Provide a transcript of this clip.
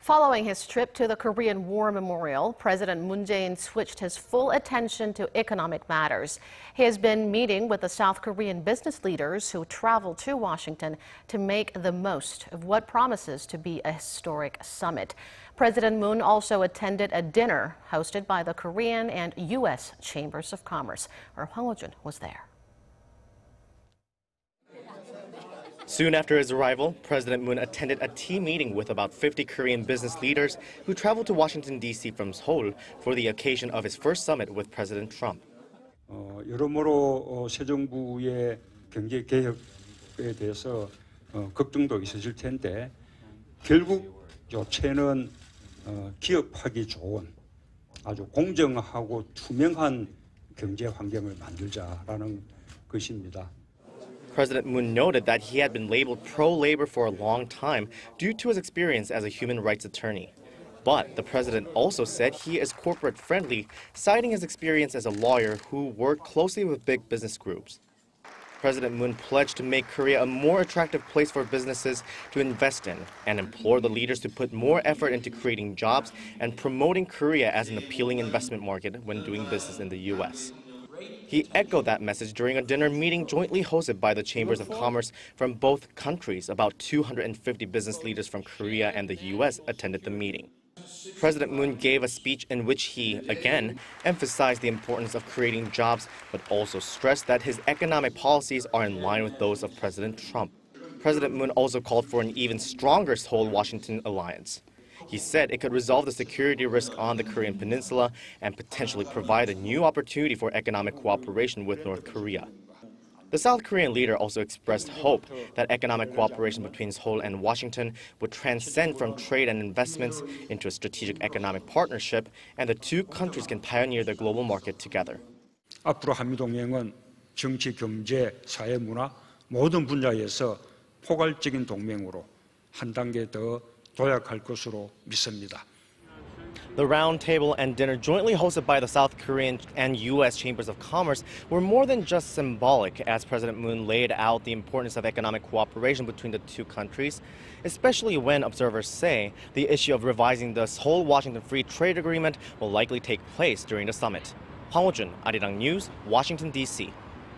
Following his trip to the Korean War Memorial, President Moon Jae-in switched his full attention to economic matters. He has been meeting with the South Korean business leaders who traveled to Washington to make the most of what promises to be a historic summit. President Moon also attended a dinner hosted by the Korean and U.S. Chambers of Commerce. Our Hwang Ho-jun was there. Soon after his arrival, President Moon attended a team meeting with about 50 Korean business leaders who traveled to Washington, D.C. from Seoul for the occasion of his first summit with President Trump. 여러모로 새 정부의 경제 개혁에 대해서 걱정도 있으실 텐데 결국 요체는 기업하기 좋은 아주 공정하고 투명한 경제 환경을 만들자라는 것입니다. President Moon noted that he had been labeled pro-labor for a long time due to his experience as a human rights attorney. But the president also said he is corporate-friendly, citing his experience as a lawyer who worked closely with big business groups. President Moon pledged to make Korea a more attractive place for businesses to invest in and implored the leaders to put more effort into creating jobs and promoting Korea as an appealing investment market when doing business in the U.S. He echoed that message during a dinner meeting jointly hosted by the Chambers of Commerce from both countries. About 250 business leaders from Korea and the U.S. attended the meeting. President Moon gave a speech in which he, again, emphasized the importance of creating jobs, but also stressed that his economic policies are in line with those of President Trump. President Moon also called for an even stronger Seoul-Washington alliance. He said it could resolve the security risk on the Korean peninsula and potentially provide a new opportunity for economic cooperation with North Korea. The South Korean leader also expressed hope that economic cooperation between Seoul and Washington would transcend from trade and investments into a strategic economic partnership, and the two countries can pioneer the global market together. 앞으로 한미동맹은 정치, 경제, 사회, 문화 모든 분야에서 포괄적인 동맹으로 한 단계 더 도약할 것으로 믿습니다. The roundtable and dinner jointly hosted by the South Korean and U.S. Chambers of Commerce were more than just symbolic, as President Moon laid out the importance of economic cooperation between the two countries, especially when observers say the issue of revising the Seoul-Washington Free Trade Agreement will likely take place during the summit. Hwang Ho-jun, Arirang News, Washington, D.C.